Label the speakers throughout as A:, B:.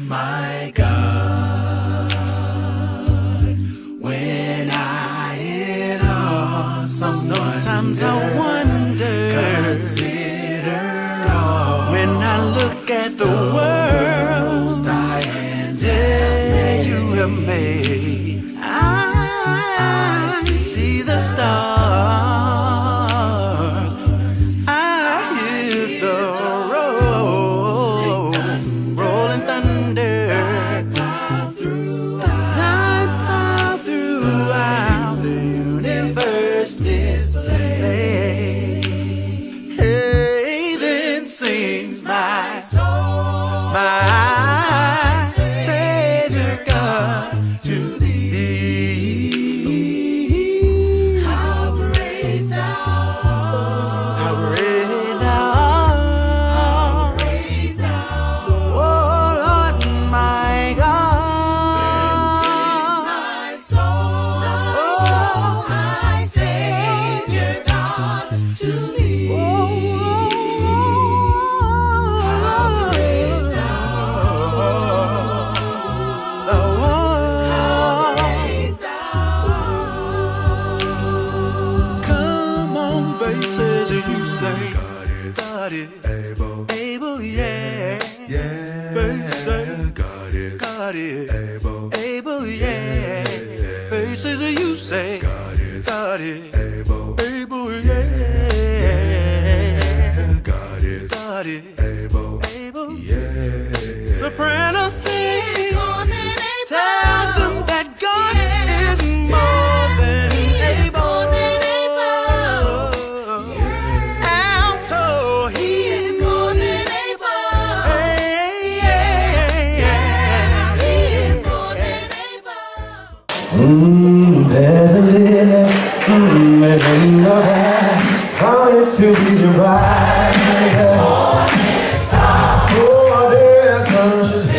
A: my God, when I in awe, sometimes I wonder, consider all, when I look at the world thy hands you have made, I see the stars, I hear the rolling thunder, thy power throughout the universe display. Hey, then sings my soul, my Savior God, to thee. How great thou art, how great thou art, how great thou art, oh Lord my God. Then sings my soul, my Savior God, to thee. How great thou art, how great thou art. Come on, basses, you say, got it, able, yeah, basses, got it, able, yeah, basses, you say, got it, able, yeah, got it, able, yeah. Soprano sing, tell them that God is more than able. Alto, he is more than able. He is more than able.
B: There's a lily in the back, coming to be your bride. Oh, there's a lily in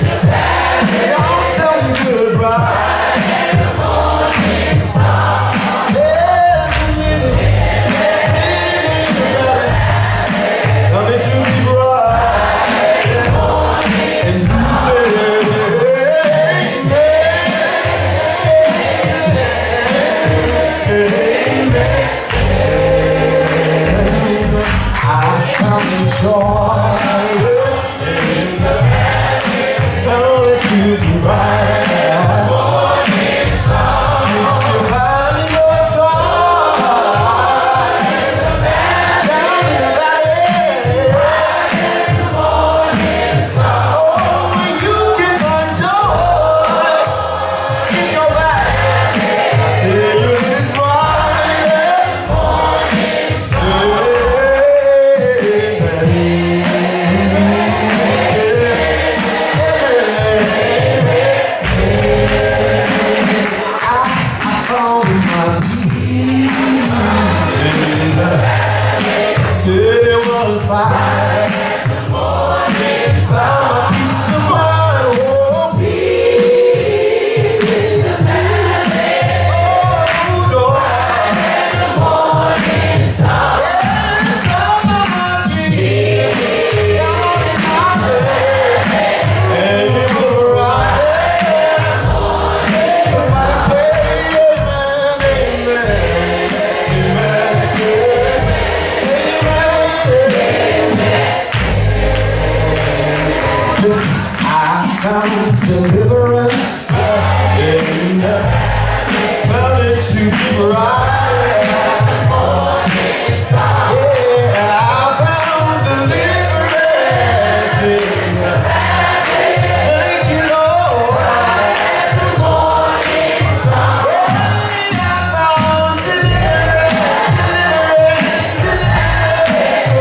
B: the back, y'all such a good bride. There's a lily in the back, coming to be bride. And you say, deliverance, found it to be right. Yeah, I found deliverance in the thank you, Lord. As the morning star. Yeah, I found deliverance, oh.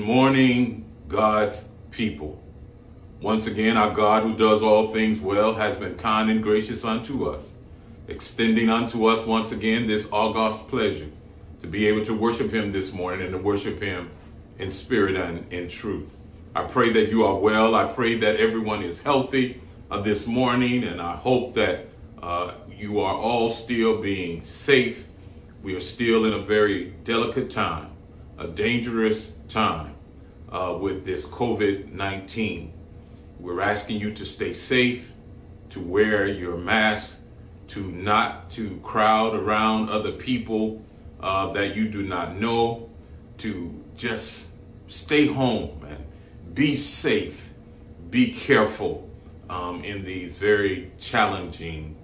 C: morning, God's people. Once again, our God, who does all things well, has been kind and gracious unto us, extending unto us once again this august pleasure to be able to worship him this morning and to worship him in spirit and in truth. I pray that you are well. I pray that everyone is healthy this morning, and I hope that you are all still being safe. We are still in a very delicate time, a dangerous time with this COVID-19. We're asking you to stay safe, to wear your mask, to not to crowd around other people that you do not know, to just stay home and be safe, be careful in these very challenging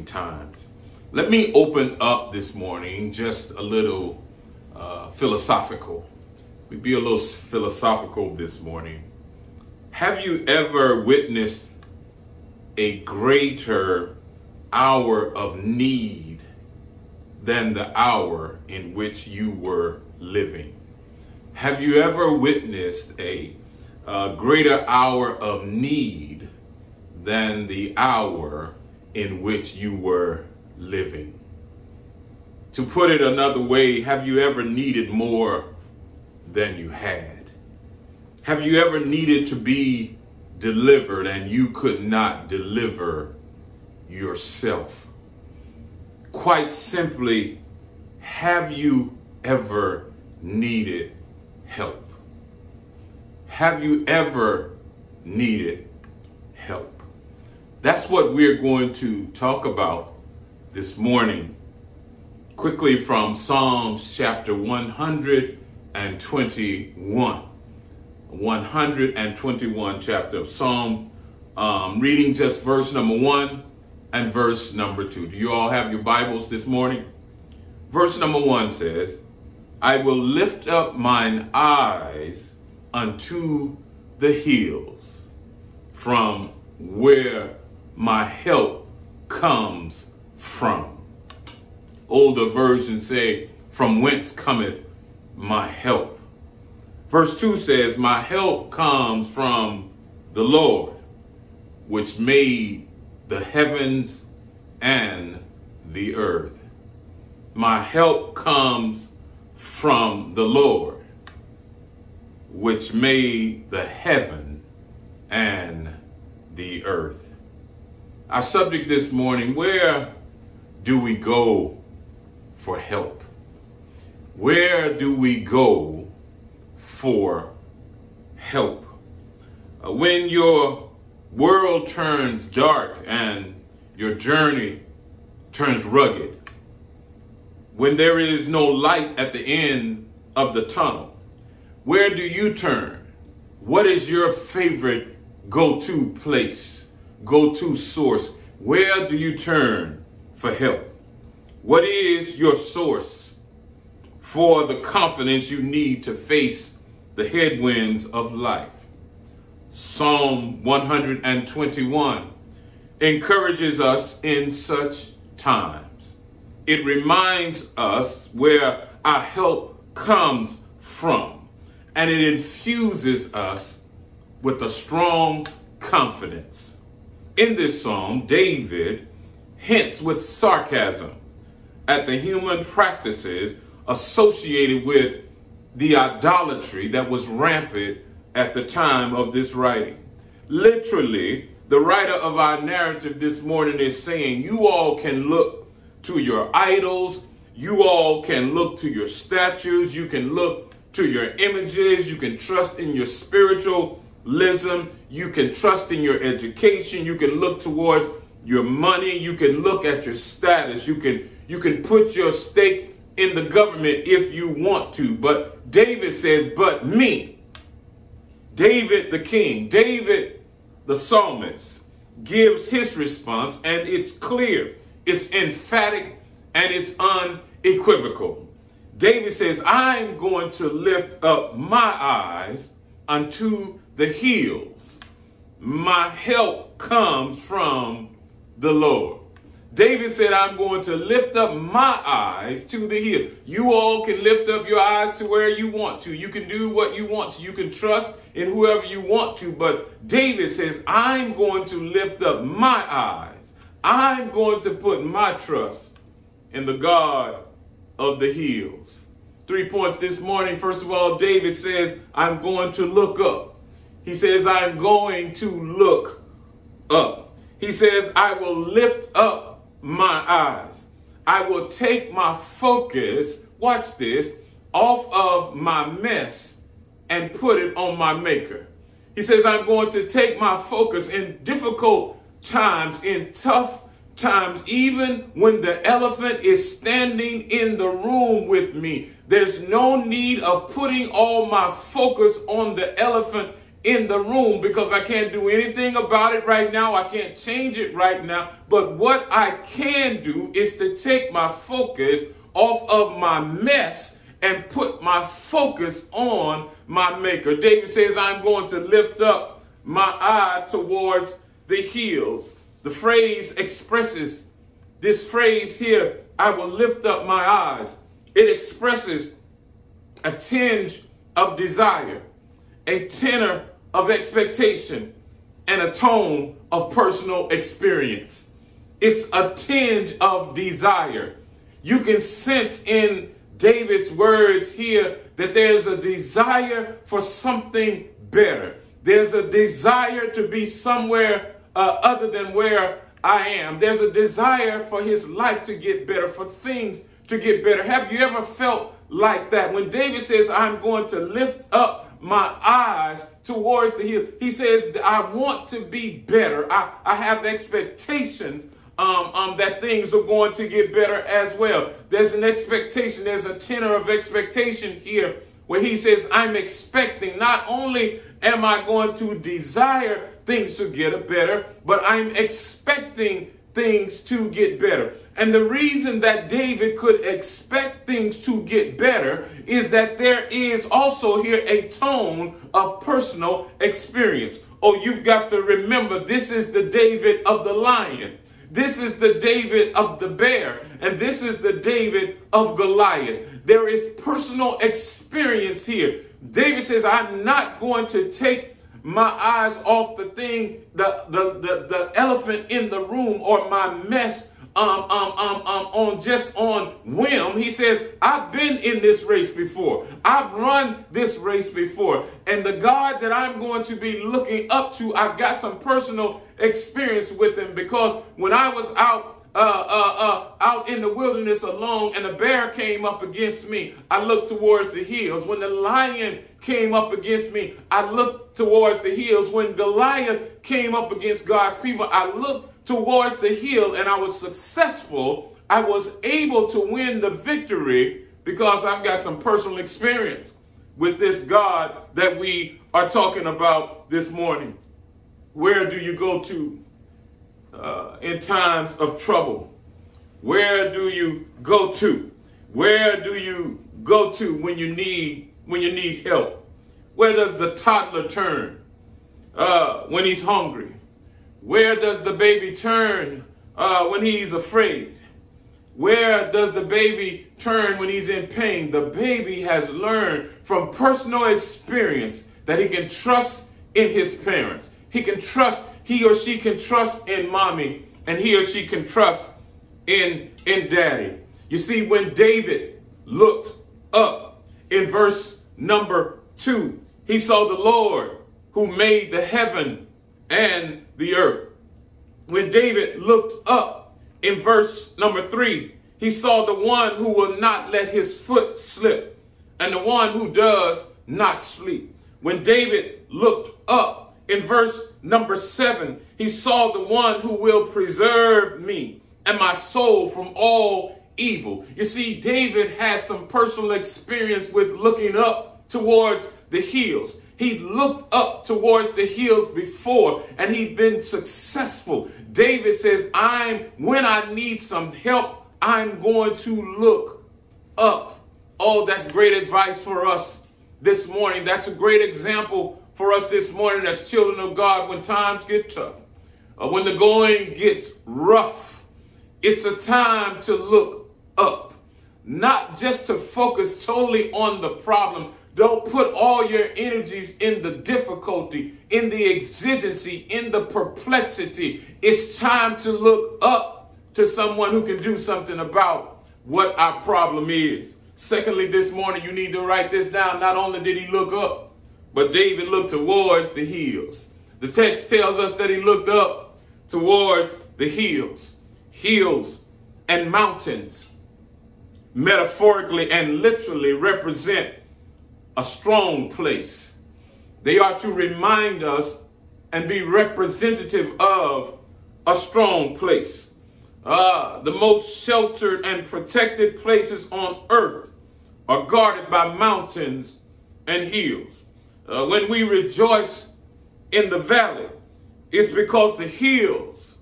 C: times. Let me open up this morning just a little philosophical. We be a little philosophical this morning. Have you ever witnessed a greater hour of need than the hour in which you were living? Have you ever witnessed a greater hour of need than the hour in which you were living? To put it another way, have you ever needed more than you had? Have you ever needed to be delivered and you could not deliver yourself? Quite simply, have you ever needed help? Have you ever needed help? That's what we're going to talk about this morning. Quickly from Psalms chapter 121. 121 chapter of Psalms, reading just verse number 1 and verse number 2. Do you all have your Bibles this morning? Verse number 1 says, I will lift up mine eyes unto the hills, from where my help comes from. Older versions say, from whence cometh my help. Verse 2 says, my help comes from the Lord, which made the heavens and the earth. My help comes from the Lord, which made the heaven and the earth. Our subject this morning, where do we go for help? Where do we go for help? When your world turns dark and your journey turns rugged, when there is no light at the end of the tunnel, where do you turn? What is your favorite go-to place, go-to source? Where do you turn for help? What is your source for the confidence you need to face the headwinds of life? Psalm 121 encourages us in such times. It reminds us where our help comes from, and it infuses us with a strong confidence. In this psalm, David hints with sarcasm at the human practices associated with the idolatry that was rampant at the time of this writing. Literally, the writer of our narrative this morning is saying, you all can look to your idols, you all can look to your statues, you can look to your images, you can trust in your spiritualism, you can trust in your education, you can look towards your money, you can look at your status, you can put your stake in the government if you want to. But David says, but me. David the king, David the psalmist, gives his response, and it's clear, it's emphatic, and it's unequivocal. David says, I'm going to lift up my eyes unto the hills. My help comes from the Lord. David said, I'm going to lift up my eyes to the hill. You all can lift up your eyes to where you want to. You can do what you want to. You can trust in whoever you want to. But David says, I'm going to lift up my eyes. I'm going to put my trust in the God of the hills. 3 points this morning. First of all, David says, I'm going to look up. He says, I'm going to look up. He says, I will lift up my eyes. I will take my focus, watch this, off of my mess and put it on my maker. He says, I'm going to take my focus in difficult times, in tough times, even when the elephant is standing in the room with me. There's no need of putting all my focus on the elephant in the room, because I can't do anything about it right now. I can't change it right now. But what I can do is to take my focus off of my mess and put my focus on my maker. David says, I'm going to lift up my eyes towards the hills. The phrase expresses, this phrase here, I will lift up my eyes. It expresses a tinge of desire, a tenor of expectation, and a tone of personal experience. It's a tinge of desire. You can sense in David's words here that there's a desire for something better. There's a desire to be somewhere other than where I am. There's a desire for his life to get better, for things to get better. Have you ever felt like that? When David says, I'm going to lift up my eyes towards the hill, he says, I want to be better. I have expectations that things are going to get better as well. There's an expectation. There's a tenor of expectation here where he says, I'm expecting, not only am I going to desire things to get better, but I'm expecting things to get better. And the reason that David could expect things to get better is that there is also here a tone of personal experience. Oh, you've got to remember, this is the David of the lion. This is the David of the bear. And this is the David of Goliath. There is personal experience here. David says, I'm not going to take my eyes off the thing, the elephant in the room, or my mess on whim. He says, I've been in this race before. I've run this race before. And the God that I'm going to be looking up to, I've got some personal experience with him, because when I was out in the wilderness alone and a bear came up against me, I looked towards the hills. When the lion came up against me, I looked towards the hills. When Goliath came up against God's people, I looked towards the hill, and I was successful. I was able to win the victory because I've got some personal experience with this God that we are talking about this morning. Where do you go to in times of trouble? Where do you go to? Where do you go to when you need help? Where does the toddler turn when he's hungry? Where does the baby turn when he's afraid? Where does the baby turn when he's in pain? The baby has learned from personal experience that he can trust in his parents. He or she can trust in mommy, and he or she can trust in daddy. You see, when David looked up in verse number 2, he saw the Lord who made the heaven and the earth. When David looked up in verse number 3, he saw the one who will not let his foot slip, and the one who does not sleep. When David looked up in verse number 7, he saw the one who will preserve me and my soul from all evil. You see, David had some personal experience with looking up towards the hills. He looked up towards the hills before, and he'd been successful. David says, when I need some help, I'm going to look up. Oh, that's great advice for us this morning. That's a great example for us this morning as children of God when times get tough, when the going gets rough. It's a time to look up, not just to focus solely on the problem. Don't put all your energies in the difficulty, in the exigency, in the perplexity. It's time to look up to someone who can do something about what our problem is. Secondly, this morning, you need to write this down. Not only did he look up, but David looked towards the hills. The text tells us that he looked up towards the hills. Hills and mountains, metaphorically and literally, represent a strong place. They are to remind us and be representative of a strong place. The most sheltered and protected places on earth are guarded by mountains and hills. When we rejoice in the valley, it's because the hills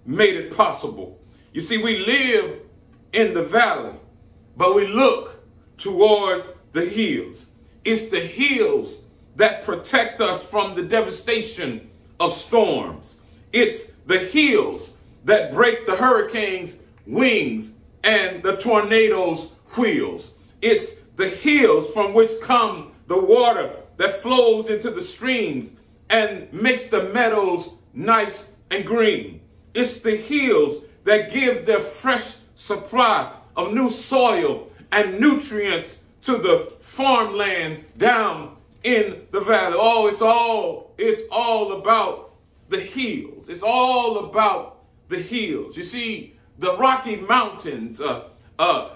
C: made it possible. You see, we live in the valley, but we look towards the hills. It's the hills that protect us from the devastation of storms. It's the hills that break the hurricane's wings and the tornado's wheels. It's the hills from which come the water that flows into the streams and makes the meadows nice and green. It's the hills that give their fresh supply of new soil and nutrients to the farmland down in the valley. Oh, it's all about the hills. It's all about the hills. You see, the Rocky Mountains,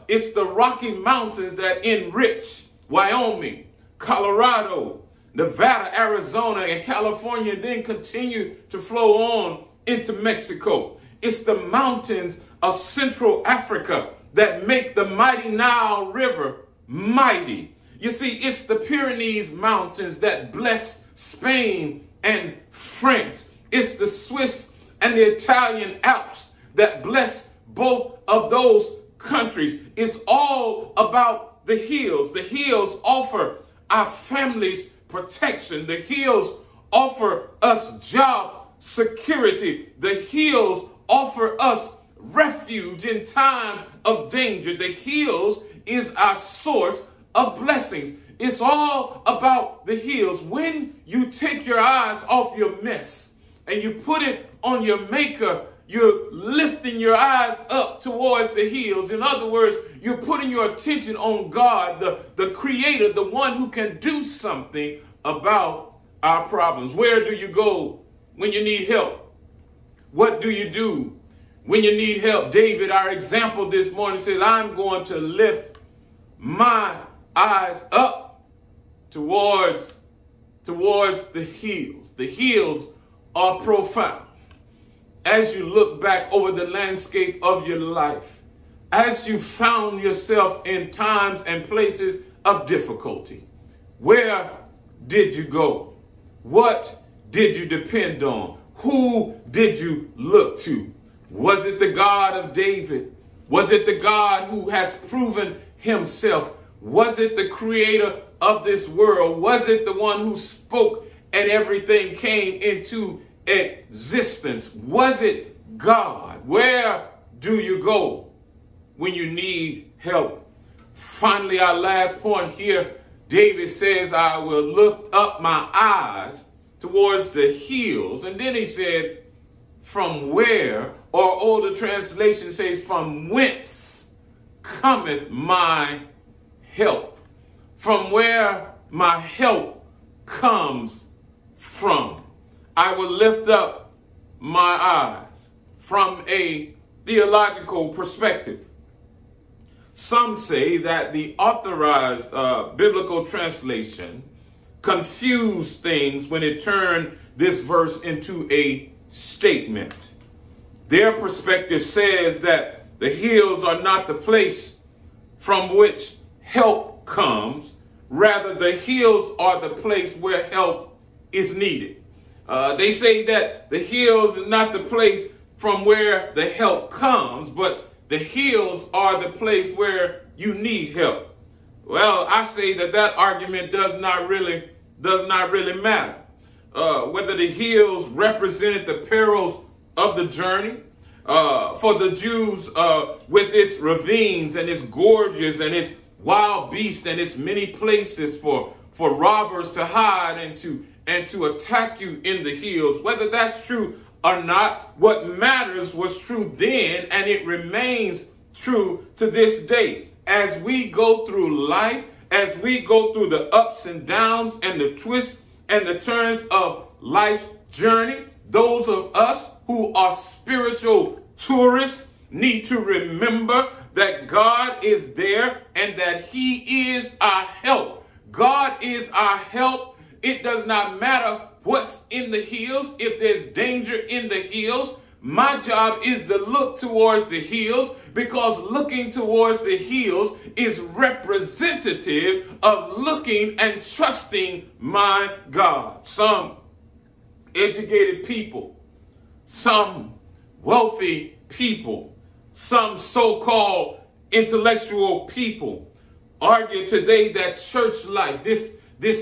C: it's the Rocky Mountains that enrich Wyoming, Colorado, Nevada, Arizona, and California, and then continue to flow on into Mexico. It's the mountains of Central Africa that make the mighty Nile River mighty. You see, it's the Pyrenees Mountains that bless Spain and France. It's the Swiss and the Italian Alps that bless both of those countries. It's all about the hills. The hills offer our families protection. The hills offer us job security. The hills offer us refuge in time of danger. The hills is our source of blessings. It's all about the hills. When you take your eyes off your mess and you put it on your maker, you're lifting your eyes up towards the hills. In other words, you're putting your attention on God, the creator, the one who can do something about our problems. Where do you go when you need help? What do you do when you need help? David, our example this morning, says, I'm going to lift my eyes up towards the hills. The hills are profound. As you look back over the landscape of your life, as you found yourself in times and places of difficulty, where did you go? What did you depend on? Who did you look to? Was it the God of David? Was it the God who has proven himself? Was it the creator of this world? Was it the one who spoke and everything came into existence? Was it God? Where do you go when you need help? Finally, our last point here, David says, I will lift up my eyes towards the hills. And then he said, from where, or older translation says, from whence cometh my help? From where my help comes from. I will lift up my eyes. From a theological perspective, some say that the authorized biblical translation confused things when it turned this verse into a statement. Their perspective says that the hills are not the place from which help comes. Rather, the hills are the place where help is needed. They say that the hills is not the place from where the help comes, but the hills are the place where you need help. Well, I say that argument does not really matter. Whether the hills represented the perils of the journey, for the Jews with its ravines and its gorges and its wild beasts and its many places for robbers to hide and to attack you in the hills. Whether that's true or not, what matters was true then, and it remains true to this day. As we go through life, as we go through the ups and downs and the twists and the turns of life's journey, those of us who are spiritual tourists need to remember that God is there and that He is our help. God is our help. It does not matter what's in the hills. If there's danger in the hills, my job is to look towards the hills, because looking towards the hills is representative of looking and trusting my God. Some educated people, some wealthy people, some so-called intellectual people argue today that church life, this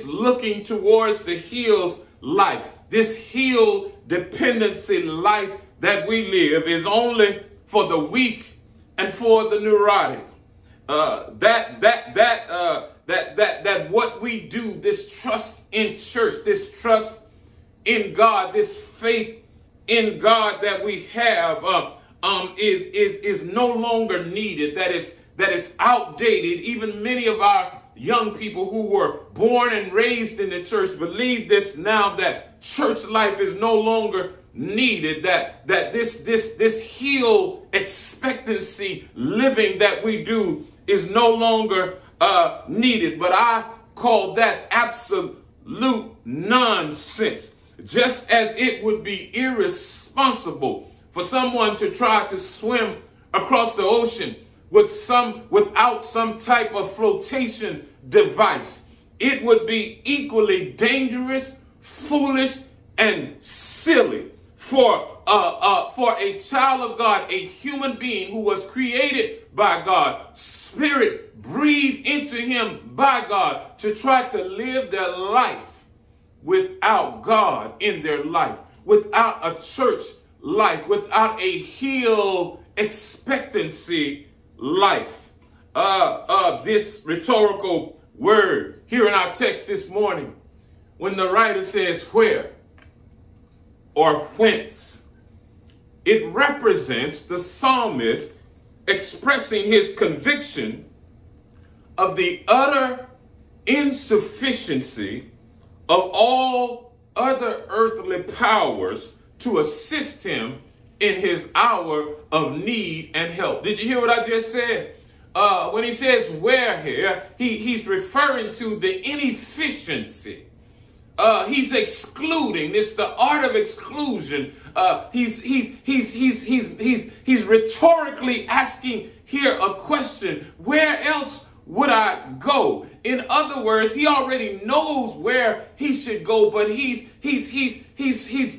C: looking towards the hills life, this hill dependency life that we live is only for the weak and for the neurotic. That what we do, this trust in church, this trust in God, this faith in God that we have is no longer needed. That is outdated. Even many of our young people who were born and raised in the church believe this now, that church life is no longer needed, that this hill expectancy living that we do is no longer needed. But I call that absolute nonsense. Just as it would be irresponsible for someone to try to swim across the ocean without some type of flotation device, it would be equally dangerous, foolish, and silly for a child of God, a human being who was created by God, spirit breathed into him by God, to try to live their life without God in their life, without a church life, without a hill expectancy life. This rhetorical word here in our text this morning, when the writer says where or whence, it represents the psalmist expressing his conviction of the utter insufficiency of all other earthly powers to assist him in his hour of need and help. Did you hear what I just said? When he says where here, he's referring to the inefficiency. He's excluding. It's the art of exclusion. He's rhetorically asking here a question: where else would I go? In other words, he already knows where he should go, but he's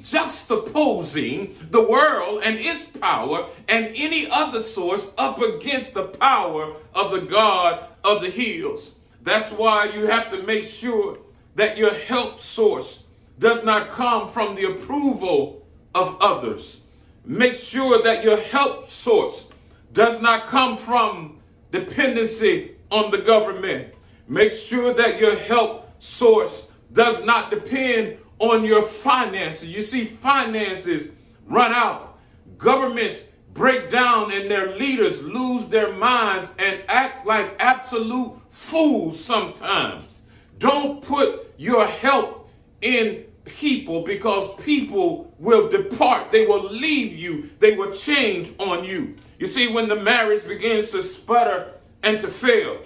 C: juxtaposing the world and its power and any other source up against the power of the God of the hills. That's why you have to make sure that your help source does not come from the approval of others. Make sure that your help source does not come from dependency on the government. Make sure that your help source does not depend on your finances. You see, finances run out. Governments break down and their leaders lose their minds and act like absolute fools sometimes. Don't put your help in people, because people will depart. They will leave you. They will change on you. You see, when the marriage begins to sputter and to fail,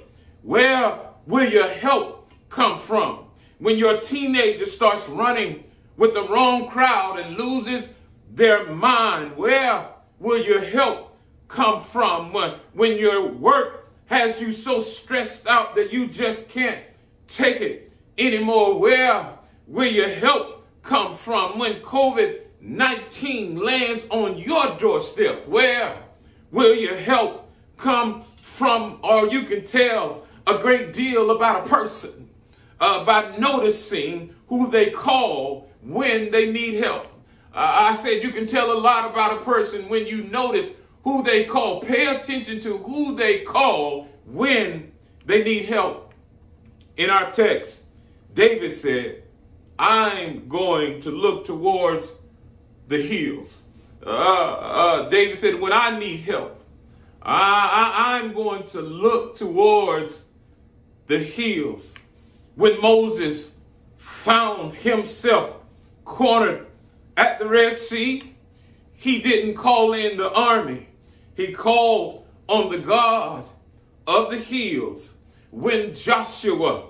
C: where will your help come from? When your teenager starts running with the wrong crowd and loses their mind, where will your help come from? When your work has you so stressed out that you just can't take it anymore, where will your help come from? When COVID-19 lands on your doorstep, where will your help come from? Or you can tell a great deal about a person by noticing who they call when they need help. I said you can tell a lot about a person when you notice who they call. Pay attention to who they call when they need help. In our text, David said, I'm going to look towards the hills. David said, when I need help, I'm going to look towards the hills. When Moses found himself cornered at the Red Sea, he didn't call in the army. He called on the God of the hills. When Joshua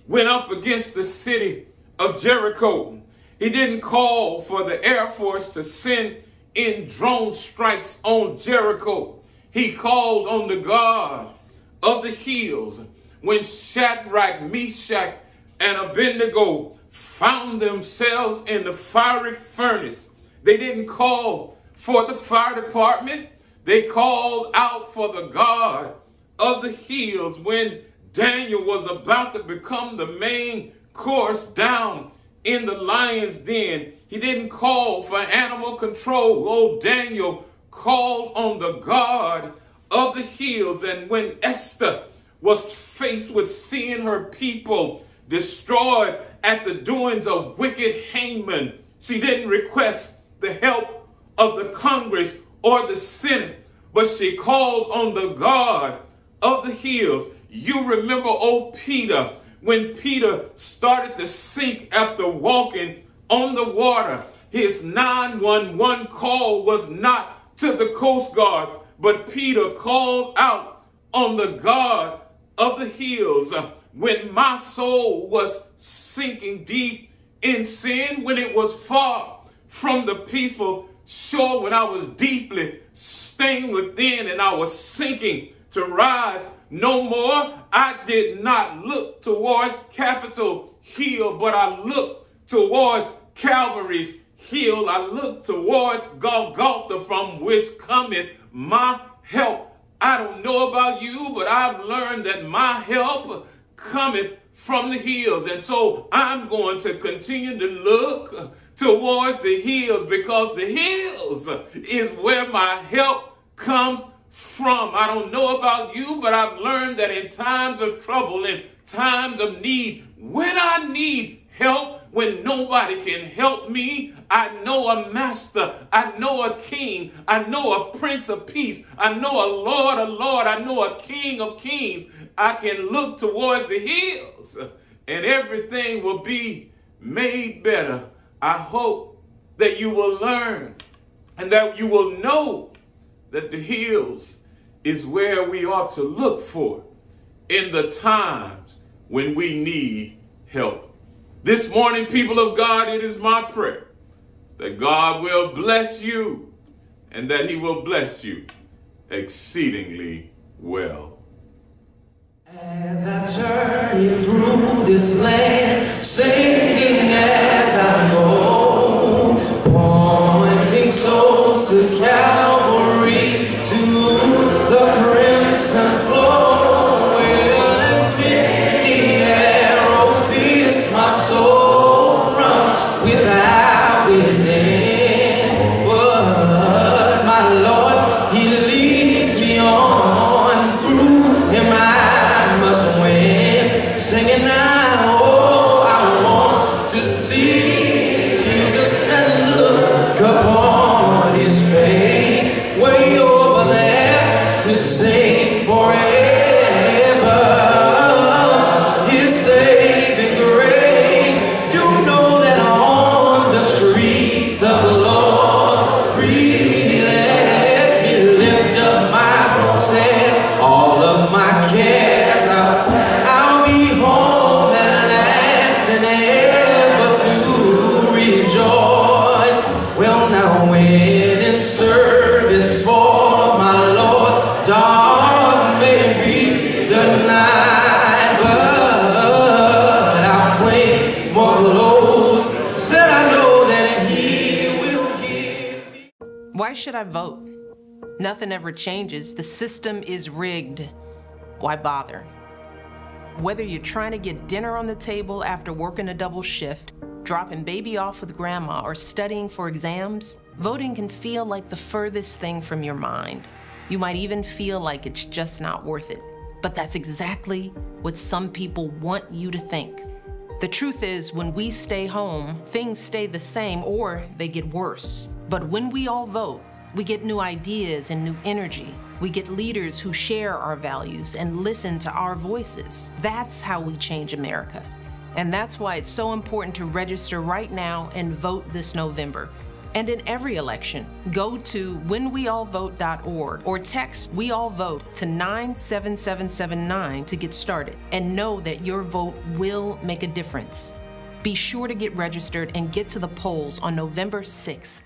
C: went up against the city of Jericho, he didn't call for the Air Force to send in drone strikes on Jericho. He called on the God of the hills. When Shadrach, Meshach, and Abednego found themselves in the fiery furnace, they didn't call for the fire department. They called out for the God of the hills. When Daniel was about to become the main course down in the lion's den, he didn't call for animal control. Oh, Daniel called on the God of the hills. And when Esther was faced with seeing her people destroyed at the doings of wicked Haman, she didn't request the help of the Congress or the Senate, but she called on the God of the hills. You remember old Peter, when Peter started to sink after walking on the water. His 911 call was not to the Coast Guard, but Peter called out on the God of the hills. When my soul was sinking deep in sin, when it was far from the peaceful shore, when I was deeply stained within and I was sinking to rise no more, I did not look towards Capitol Hill, but I looked towards Calvary's hill. I looked towards Golgotha, from which cometh my help. I don't know about you, but I've learned that my help cometh from the hills. And so I'm going to continue to look towards the hills, because the hills is where my help comes from. I don't know about you, but I've learned that in times of trouble, in times of need, when I need help, when nobody can help me, I know a master, I know a king, I know a prince of peace, I know a Lord, I know a king of kings. I can look towards the hills and everything will be made better. I hope that you will learn and that you will know that the hills is where we ought to look for in the times when we need help. This morning, people of God, it is my prayer that God will bless you and that he will bless you exceedingly well.
D: As I journey through this land, singing as I go, pointing souls to Calvary, to the crimson flow, where many arrows pierce my soul from without within. But my Lord, he leads me on, through him I must win, singing now, oh, I want to see Jesus and look upon his face, way over there to sing forever his saving grace. You know that on the streets of the Lord, really let me lift up my voice, all of my cares, I'll be home at last and ever to rejoice. Well, now when in service for my Lord, dark may be the night, but I'll cling more close, said I know that he will give me.
E: Why should I vote? Nothing ever changes. The system is rigged. Why bother? Whether you're trying to get dinner on the table after working a double shift, dropping baby off with grandma, or studying for exams, voting can feel like the furthest thing from your mind. You might even feel like it's just not worth it. But that's exactly what some people want you to think. The truth is, when we stay home, things stay the same or they get worse. But when we all vote, we get new ideas and new energy. We get leaders who share our values and listen to our voices. That's how we change America. And that's why it's so important to register right now and vote this November. And in every election, go to whenweallvote.org or text We All Vote to 97779 to get started, and know that your vote will make a difference. Be sure to get registered and get to the polls on November 6th.